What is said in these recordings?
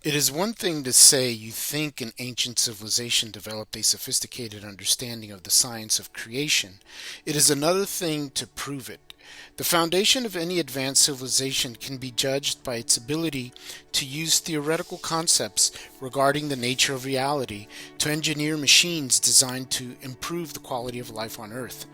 It is one thing to say you think an ancient civilization developed a sophisticated understanding of the science of creation. It is another thing to prove it. The foundation of any advanced civilization can be judged by its ability to use theoretical concepts regarding the nature of reality to engineer machines designed to improve the quality of life on Earth.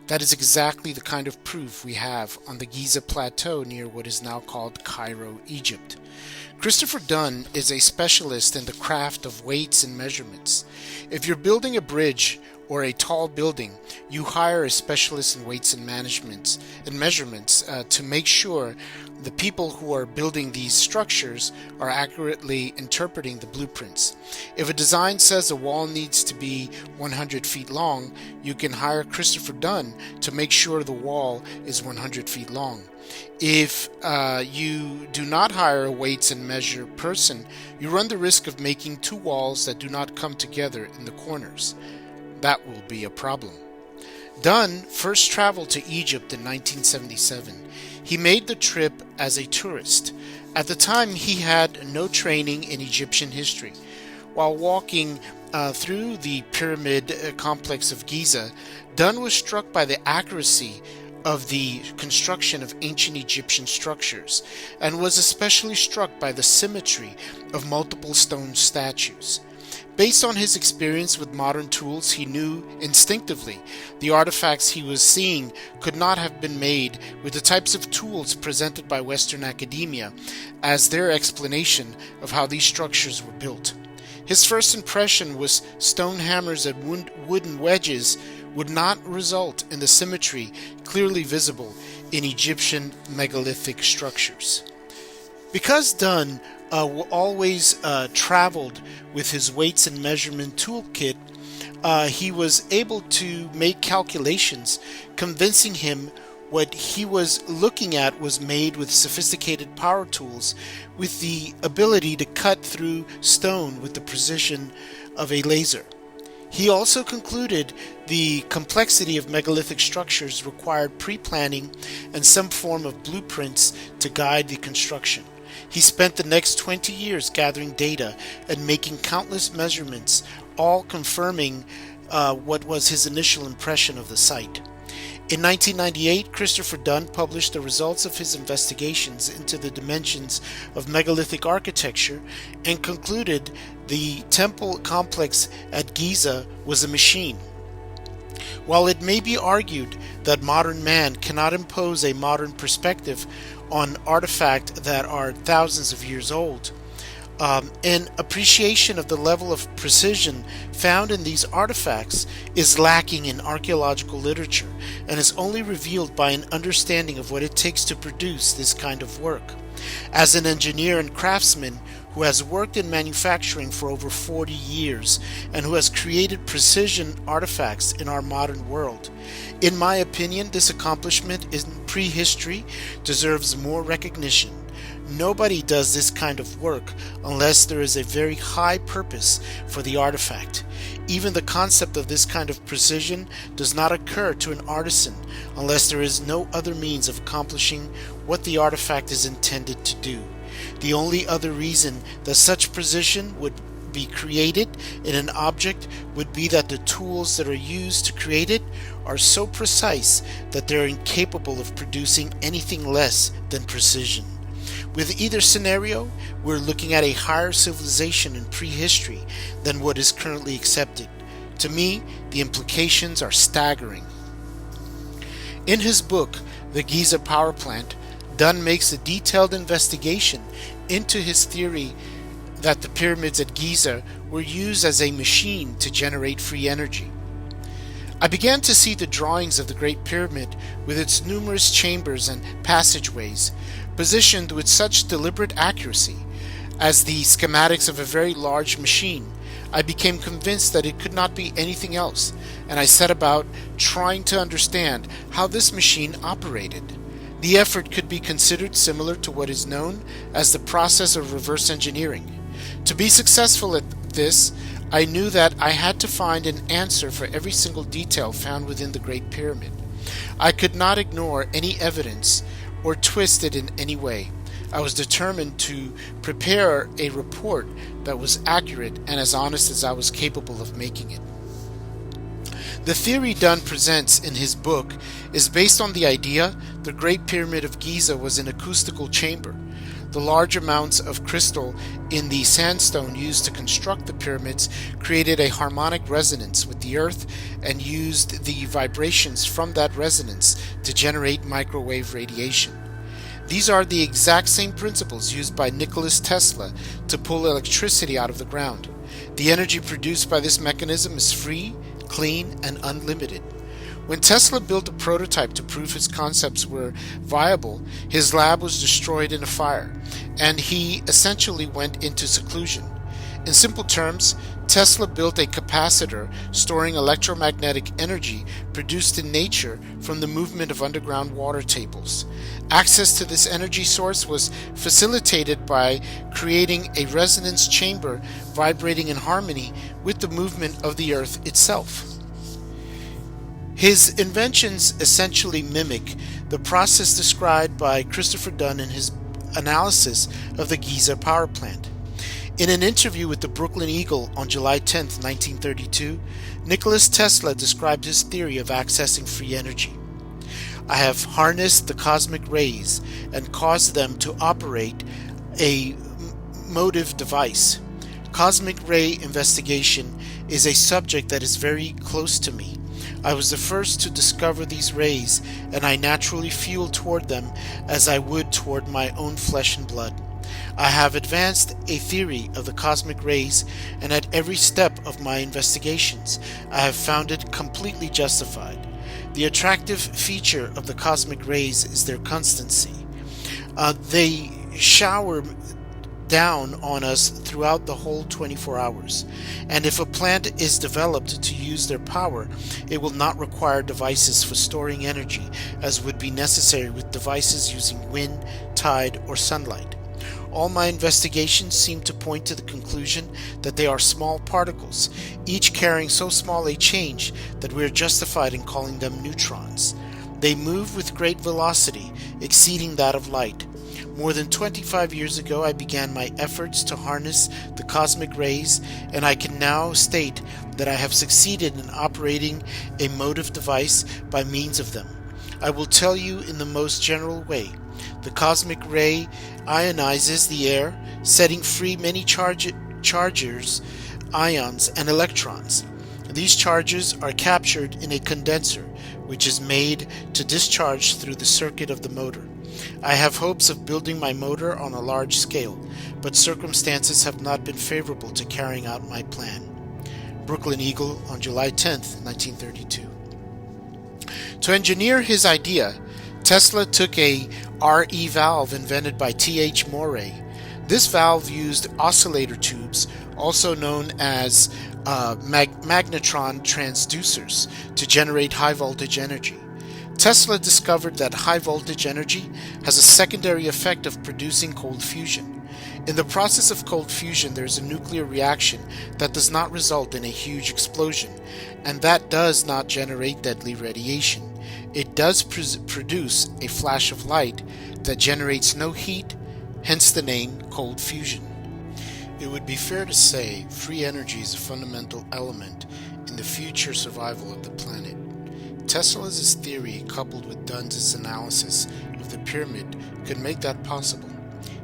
That is exactly the kind of proof we have on the Giza Plateau near what is now called Cairo, Egypt. Christopher Dunn is a specialist in the craft of weights and measurements. If you're building a bridge or a tall building, you hire a specialist in weights and measurements to make sure the people who are building these structures are accurately interpreting the blueprints. If a design says a wall needs to be 100 feet long, you can hire Christopher Dunn to make sure the wall is 100 feet long. If you do not hire a weights and measure person, you run the risk of making two walls that do not come together in the corners. That will be a problem. Dunn first traveled to Egypt in 1977. He made the trip as a tourist. At the time, he had no training in Egyptian history. While walking through the pyramid complex of Giza, Dunn was struck by the accuracy of the construction of ancient Egyptian structures, and was especially struck by the symmetry of multiple stone statues. Based on his experience with modern tools, he knew instinctively the artifacts he was seeing could not have been made with the types of tools presented by Western academia as their explanation of how these structures were built. His first impression was stone hammers and wooden wedges would not result in the symmetry clearly visible in Egyptian megalithic structures. Because Dunn always traveled with his weights and measurement toolkit, he was able to make calculations convincing him what he was looking at was made with sophisticated power tools with the ability to cut through stone with the precision of a laser. He also concluded the complexity of megalithic structures required pre-planning and some form of blueprints to guide the construction. He spent the next 20 years gathering data and making countless measurements, all confirming what was his initial impression of the site. In 1998, Christopher Dunn published the results of his investigations into the dimensions of megalithic architecture and concluded the temple complex at Giza was a machine. While it may be argued that modern man cannot impose a modern perspective on artifacts that are thousands of years old, an appreciation of the level of precision found in these artifacts is lacking in archaeological literature and is only revealed by an understanding of what it takes to produce this kind of work. As an engineer and craftsman who has worked in manufacturing for over 40 years and who has created precision artifacts in our modern world, in my opinion, this accomplishment in prehistory deserves more recognition. Nobody does this kind of work unless there is a very high purpose for the artifact. Even the concept of this kind of precision does not occur to an artisan unless there is no other means of accomplishing what the artifact is intended to do. The only other reason that such precision would be created in an object would be that the tools that are used to create it are so precise that they're incapable of producing anything less than precision. With either scenario, we're looking at a higher civilization in prehistory than what is currently accepted. To me, the implications are staggering. In his book, The Giza Power Plant, Dunn makes a detailed investigation into his theory that the pyramids at Giza were used as a machine to generate free energy. I began to see the drawings of the Great Pyramid with its numerous chambers and passageways, positioned with such deliberate accuracy as the schematics of a very large machine. I became convinced that it could not be anything else, and I set about trying to understand how this machine operated. The effort could be considered similar to what is known as the process of reverse engineering. To be successful at this, I knew that I had to find an answer for every single detail found within the Great Pyramid. I could not ignore any evidence or twist it in any way. I was determined to prepare a report that was accurate and as honest as I was capable of making it. The theory Dunn presents in his book is based on the idea the Great Pyramid of Giza was an acoustical chamber. The large amounts of crystal in the sandstone used to construct the pyramids created a harmonic resonance with the earth and used the vibrations from that resonance to generate microwave radiation. These are the exact same principles used by Nikola Tesla to pull electricity out of the ground. The energy produced by this mechanism is free, clean, and unlimited. When Tesla built a prototype to prove his concepts were viable, his lab was destroyed in a fire, and he essentially went into seclusion. In simple terms, Tesla built a capacitor storing electromagnetic energy produced in nature from the movement of underground water tables. Access to this energy source was facilitated by creating a resonance chamber vibrating in harmony with the movement of the earth itself. His inventions essentially mimic the process described by Christopher Dunn in his analysis of the Giza power plant. In an interview with the Brooklyn Eagle on July 10, 1932, Nikola Tesla described his theory of accessing free energy. I have harnessed the cosmic rays and caused them to operate a motive device. Cosmic ray investigation is a subject that is very close to me. I was the first to discover these rays, and I naturally feel toward them as I would toward my own flesh and blood. I have advanced a theory of the cosmic rays, and at every step of my investigations, I have found it completely justified. The attractive feature of the cosmic rays is their constancy. They shower down on us throughout the whole 24 hours. And if a plant is developed to use their power, it will not require devices for storing energy as would be necessary with devices using wind, tide, or sunlight. All my investigations seem to point to the conclusion that they are small particles, each carrying so small a change that we are justified in calling them neutrons. They move with great velocity, exceeding that of light. More than 25 years ago, I began my efforts to harness the cosmic rays, and I can now state that I have succeeded in operating a motive device by means of them. I will tell you in the most general way. The cosmic ray ionizes the air, setting free many chargers, ions, and electrons. These charges are captured in a condenser, which is made to discharge through the circuit of the motor. I have hopes of building my motor on a large scale, but circumstances have not been favorable to carrying out my plan. Brooklyn Eagle on July 10, 1932. To engineer his idea, Tesla took a RE valve invented by T.H. Morey. This valve used oscillator tubes, also known as magnetron transducers, to generate high voltage energy. Tesla discovered that high voltage energy has a secondary effect of producing cold fusion. In the process of cold fusion, there is a nuclear reaction that does not result in a huge explosion, and that does not generate deadly radiation. It does produce a flash of light that generates no heat, hence the name cold fusion. It would be fair to say free energy is a fundamental element in the future survival of the planet. Tesla's theory, coupled with Dunn's analysis of the pyramid, could make that possible.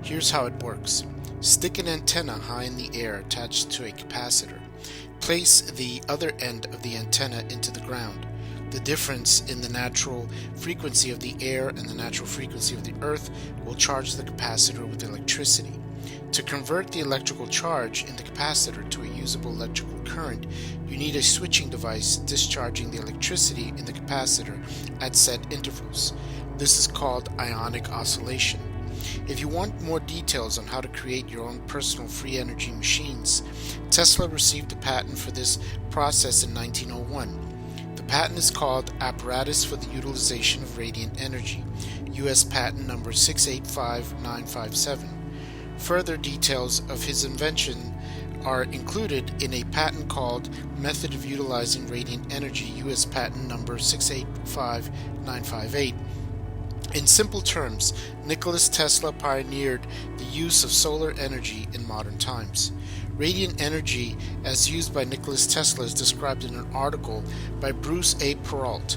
Here's how it works. Stick an antenna high in the air attached to a capacitor. Place the other end of the antenna into the ground. The difference in the natural frequency of the air and the natural frequency of the earth will charge the capacitor with electricity. To convert the electrical charge in the capacitor to a usable electrical current, you need a switching device discharging the electricity in the capacitor at set intervals. This is called ionic oscillation. If you want more details on how to create your own personal free energy machines, Tesla received a patent for this process in 1901. The patent is called Apparatus for the Utilization of Radiant Energy, U.S. Patent number 685957. Further details of his invention are included in a patent called Method of Utilizing Radiant Energy, U.S. Patent number 685958. In simple terms, Nicholas Tesla pioneered the use of solar energy in modern times. Radiant energy, as used by Nicholas Tesla, is described in an article by Bruce A. Peralt.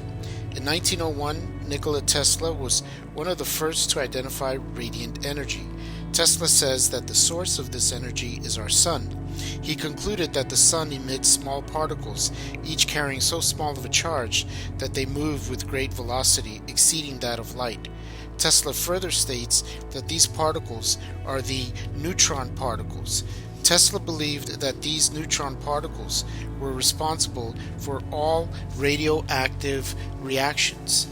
In 1901, Nikola Tesla was one of the first to identify radiant energy. Tesla says that the source of this energy is our sun. He concluded that the sun emits small particles, each carrying so small of a charge that they move with great velocity, exceeding that of light. Tesla further states that these particles are the neutron particles. Tesla believed that these neutron particles were responsible for all radioactive reactions.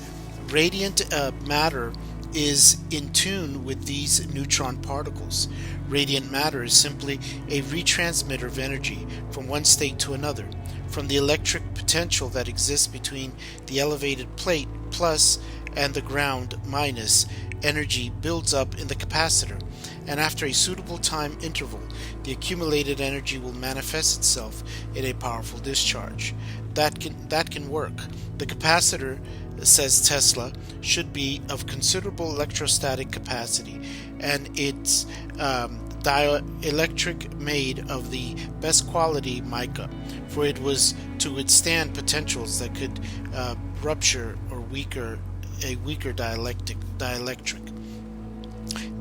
Radiant matter is in tune with these neutron particles. Radiant matter is simply a retransmitter of energy from one state to another. From the electric potential that exists between the elevated plate plus and the ground minus, energy builds up in the capacitor, and after a suitable time interval, the accumulated energy will manifest itself in a powerful discharge. That can work. The capacitor, says Tesla, should be of considerable electrostatic capacity, and its dielectric made of the best quality mica, for it was to withstand potentials that could rupture or a weaker dielectric.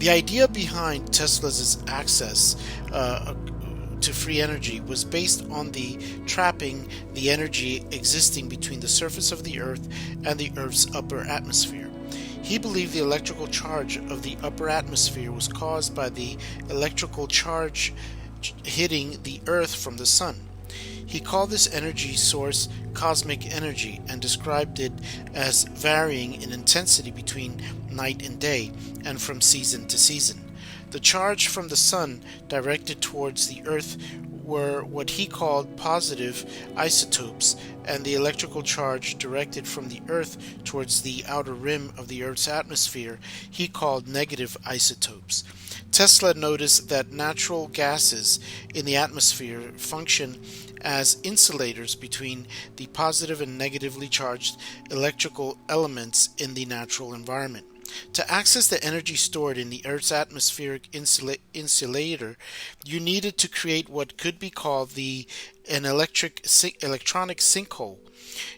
The idea behind Tesla's access to free energy was based on the trapping the energy existing between the surface of the Earth and the Earth's upper atmosphere. He believed the electrical charge of the upper atmosphere was caused by the electrical charge hitting the Earth from the sun. He called this energy source cosmic energy and described it as varying in intensity between night and day and from season to season. The charge from the sun directed towards the Earth were what he called positive isotopes, and the electrical charge directed from the Earth towards the outer rim of the Earth's atmosphere he called negative isotopes. Tesla noticed that natural gases in the atmosphere function as insulators between the positive and negatively charged electrical elements in the natural environment. To access the energy stored in the Earth's atmospheric insulator, you needed to create what could be called an electronic sinkhole.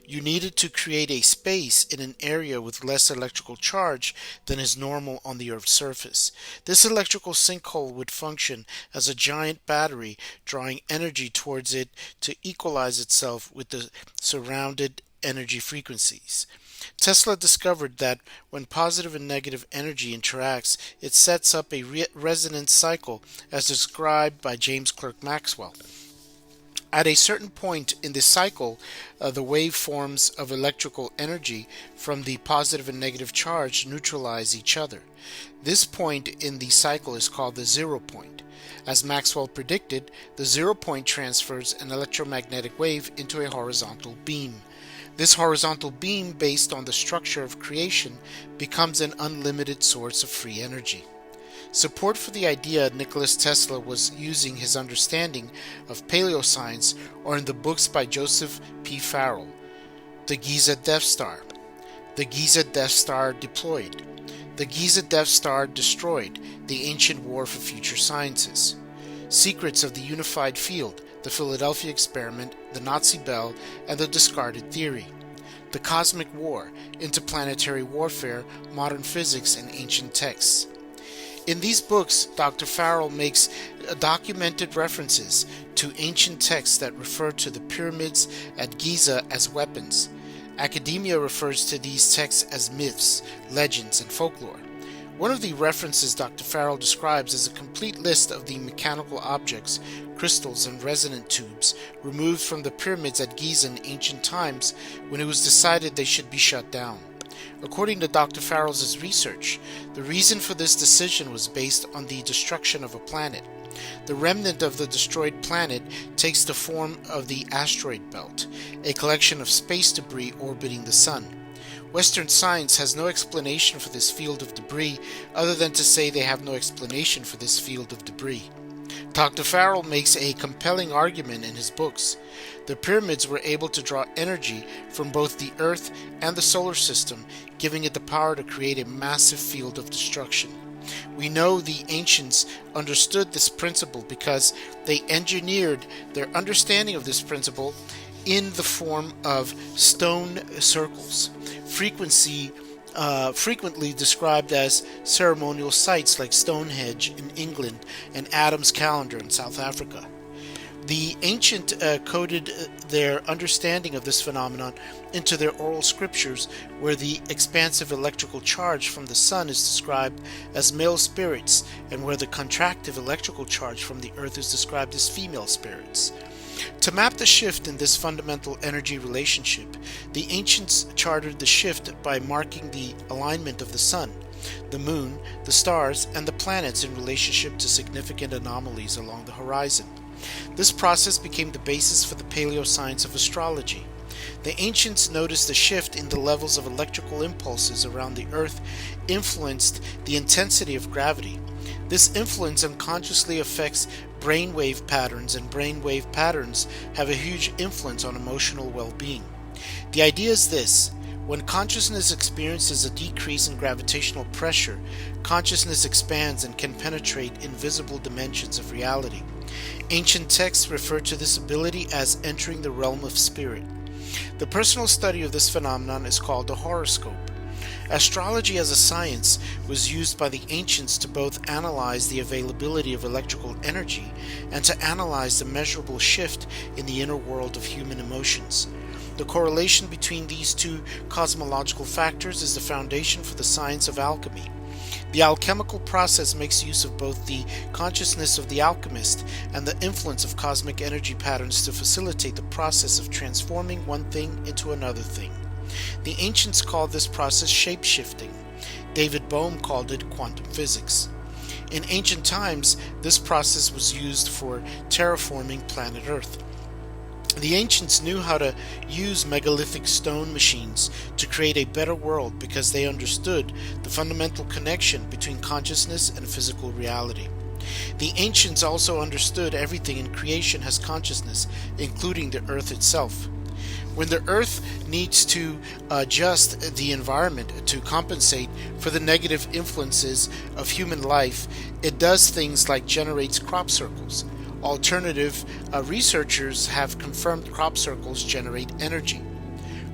You needed to create a space in an area with less electrical charge than is normal on the Earth's surface. This electrical sinkhole would function as a giant battery, drawing energy towards it to equalize itself with the surrounded energy frequencies. Tesla discovered that when positive and negative energy interacts, it sets up a resonance cycle as described by James Clerk Maxwell. At a certain point in the cycle, the waveforms of electrical energy from the positive and negative charge neutralize each other. This point in the cycle is called the zero point. As Maxwell predicted, the zero point transfers an electromagnetic wave into a horizontal beam. This horizontal beam, based on the structure of creation, becomes an unlimited source of free energy. Support for the idea Nicholas Tesla was using his understanding of paleoscience are in the books by Joseph P. Farrell, The Giza Death Star, The Giza Death Star Deployed, The Giza Death Star Destroyed, The Ancient War for Future Sciences, Secrets of the Unified Field, The Philadelphia Experiment, The Nazi Bell, and The Discarded Theory, The Cosmic War, Interplanetary Warfare, Modern Physics, and Ancient Texts. In these books, Dr. Farrell makes documented references to ancient texts that refer to the pyramids at Giza as weapons. Academia refers to these texts as myths, legends, and folklore. One of the references Dr. Farrell describes is a complete list of the mechanical objects, crystals, and resonant tubes removed from the pyramids at Giza in ancient times when it was decided they should be shut down. According to Dr. Farrell's research, the reason for this decision was based on the destruction of a planet. The remnant of the destroyed planet takes the form of the asteroid belt, a collection of space debris orbiting the sun. Western science has no explanation for this field of debris other than to say they have no explanation for this field of debris. Dr. Farrell makes a compelling argument in his books. The pyramids were able to draw energy from both the Earth and the solar system, giving it the power to create a massive field of destruction. We know the ancients understood this principle because they engineered their understanding of this principle in the form of stone circles, frequently described as ceremonial sites like Stonehenge in England and Adam's Calendar in South Africa. The ancient coded their understanding of this phenomenon into their oral scriptures, where the expansive electrical charge from the sun is described as male spirits, and where the contractive electrical charge from the earth is described as female spirits. To map the shift in this fundamental energy relationship, the ancients charted the shift by marking the alignment of the sun, the moon, the stars, and the planets in relationship to significant anomalies along the horizon. This process became the basis for the paleo science of astrology. The ancients noticed the shift in the levels of electrical impulses around the earth influenced the intensity of gravity. This influence unconsciously affects brainwave patterns, and brainwave patterns have a huge influence on emotional well-being. The idea is this: when consciousness experiences a decrease in gravitational pressure, consciousness expands and can penetrate invisible dimensions of reality. Ancient texts refer to this ability as entering the realm of spirit. The personal study of this phenomenon is called the horoscope. Astrology as a science was used by the ancients to both analyze the availability of electrical energy and to analyze the measurable shift in the inner world of human emotions. The correlation between these two cosmological factors is the foundation for the science of alchemy. The alchemical process makes use of both the consciousness of the alchemist and the influence of cosmic energy patterns to facilitate the process of transforming one thing into another thing. The ancients called this process shape-shifting. David Bohm called it quantum physics. In ancient times, this process was used for terraforming planet Earth. The ancients knew how to use megalithic stone machines to create a better world because they understood the fundamental connection between consciousness and physical reality. The ancients also understood everything in creation has consciousness, including the earth itself. When the earth needs to adjust the environment to compensate for the negative influences of human life, it does things like generates crop circles. Alternative researchers have confirmed crop circles generate energy.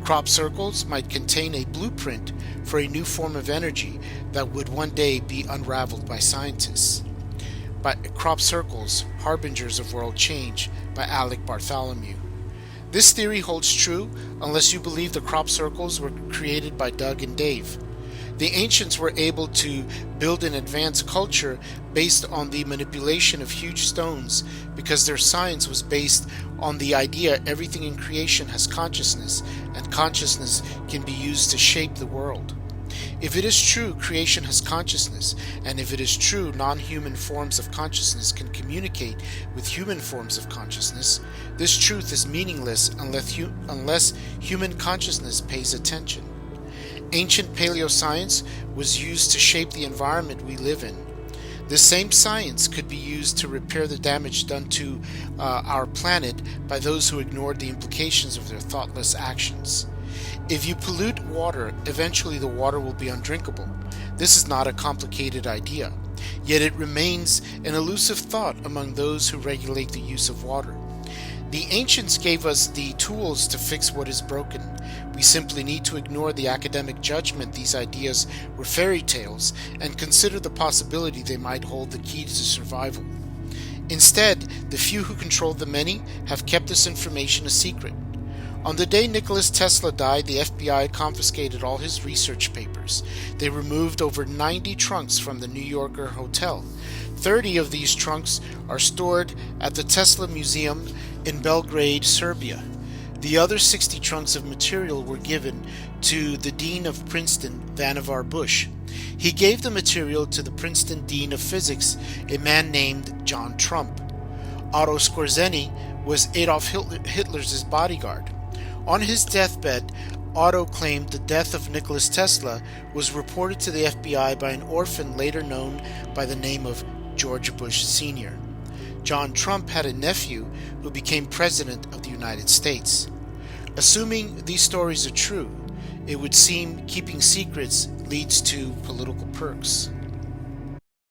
Crop circles might contain a blueprint for a new form of energy that would one day be unraveled by scientists. By Crop Circles, Harbingers of World Change by Alec Bartholomew. This theory holds true unless you believe the crop circles were created by Doug and Dave. The ancients were able to build an advanced culture based on the manipulation of huge stones because their science was based on the idea everything in creation has consciousness, and consciousness can be used to shape the world. If it is true creation has consciousness, and if it is true non-human forms of consciousness can communicate with human forms of consciousness, this truth is meaningless unless human consciousness pays attention. Ancient paleoscience was used to shape the environment we live in. This same science could be used to repair the damage done to our planet by those who ignored the implications of their thoughtless actions. If you pollute water, eventually the water will be undrinkable. This is not a complicated idea, yet it remains an elusive thought among those who regulate the use of water. The ancients gave us the tools to fix what is broken. We simply need to ignore the academic judgment these ideas were fairy tales and consider the possibility they might hold the key to survival. Instead, the few who control the many have kept this information a secret. On the day Nikola Tesla died, the FBI confiscated all his research papers. They removed over 90 trunks from the New Yorker hotel. 30 of these trunks are stored at the Tesla Museum in Belgrade, Serbia. The other 60 trunks of material were given to the Dean of Princeton, Vannevar Bush. He gave the material to the Princeton Dean of Physics, a man named John Trump. Otto Skorzeny was Adolf Hitler's bodyguard. On his deathbed, Otto claimed the death of Nikola Tesla was reported to the FBI by an orphan later known by the name of George Bush Sr. John Trump had a nephew who became president of the United States. Assuming these stories are true, it would seem keeping secrets leads to political perks.